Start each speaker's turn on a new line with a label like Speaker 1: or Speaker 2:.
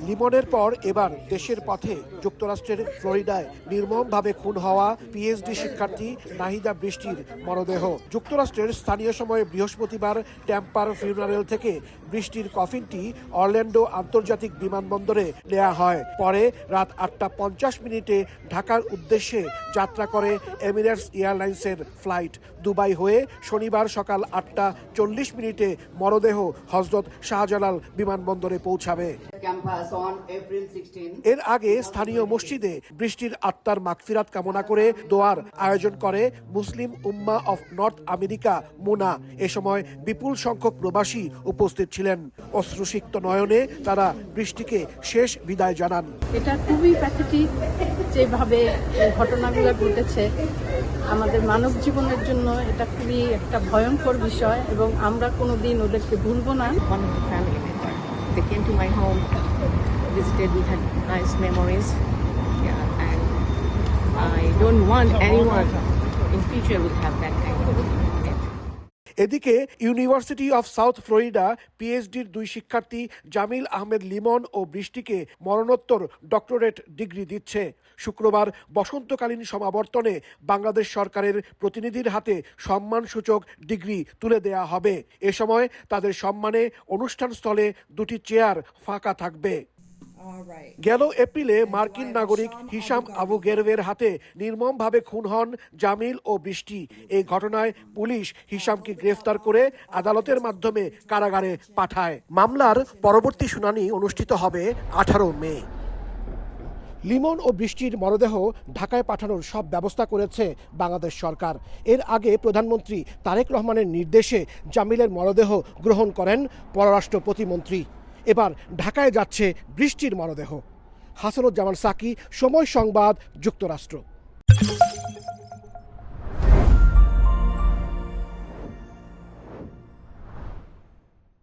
Speaker 1: লিমনের পর এবার দেশের পথে যুক্তরাষ্ট্রের ফ্লোরিডায় নির্মমভাবে খুন হওয়া পিএইচডি শিক্ষার্থী নাহিদা বৃষ্টির মরদেহ যুক্তরাষ্ট্রের স্থানীয় সময় বৃহস্পতিবার ট্যাম্পার ফিউনারেল থেকে বৃষ্টির কফিনটি অরল্যান্ডো আন্তর্জাতিক বিমানবন্দরে নেওয়া হয়। পরে রাত 8:50 ঢাকার উদ্দেশ্যে যাত্রা করে এমিরেটস এয়ারলাইন্সের ফ্লাইট। দুবাই হয়ে শনিবার সকাল 8:40 মরদেহ হযরত শাহজালাল বিমানবন্দরে পৌঁছাবে। এর আগে স্থানীয় মসজিদে বৃষ্টির আত্মার মাগফিরাত কামনা করে দোয়ার আয়োজন করে মুসলিম উম্মাহ অফ নর্থ আমেরিকা মুনা। এ সময় বিপুল সংখ্যক প্রবাসী উপস্থিত ছিলেন। অশ্রুসিক্ত নয়নে তারা বৃষ্টিকে শেষ বিদায় জানান।
Speaker 2: এটা খুবই প্যাথেটিক যেভাবে ঘটনাগুলো ঘটেছে। আমাদের মানব জীবনের জন্য এটা খুবই একটা ভয়ঙ্কর বিষয় এবং আমরা কোনোদিন ওদেরকে ভুলবো না।
Speaker 3: They came to my home, visited, we had nice memories. Yeah, and I don't want anyone in future would have that kind of death.
Speaker 1: এদিকে ইউনিভার্সিটি অফ সাউথ ফ্লোরিডা পিএইচডির 2 শিক্ষার্থী জামিল আহমেদ লিমন ও বৃষ্টিকে মরণোত্তর ডক্টরেট ডিগ্রি দিচ্ছে। শুক্রবার বসন্তকালীন সমাবর্তনে বাংলাদেশ সরকারের প্রতিনিধির হাতে সম্মানসূচক ডিগ্রি তুলে দেয়া হবে। এ সময় তাদের সম্মানে অনুষ্ঠানস্থলে 2টি চেয়ার ফাঁকা থাকবে। গেল এপ্রিলে মার্কিন নাগরিক হিশাম আবু গেরভের হাতে নির্মমভাবে খুন হন জামিল ও বৃষ্টি। এই ঘটনায় পুলিশ হিশামকে গ্রেফতার করে আদালতের মাধ্যমে কারাগারে পাঠায়। মামলার পরবর্তী শুনানি অনুষ্ঠিত হবে 18 মে। লিমন ও বৃষ্টির মরদেহ ঢাকায় পাঠানোর সব ব্যবস্থা করেছে বাংলাদেশ সরকার। এর আগে প্রধানমন্ত্রী তারেক রহমানের নির্দেশে জামিলের মরদেহ গ্রহণ করেন পররাষ্ট্র প্রতিমন্ত্রী। এবার ঢাকায় যাচ্ছে বৃষ্টির মরদেহ। হাসানুজ্জামান সাকি, সময় সংবাদ, যুক্তরাষ্ট্র।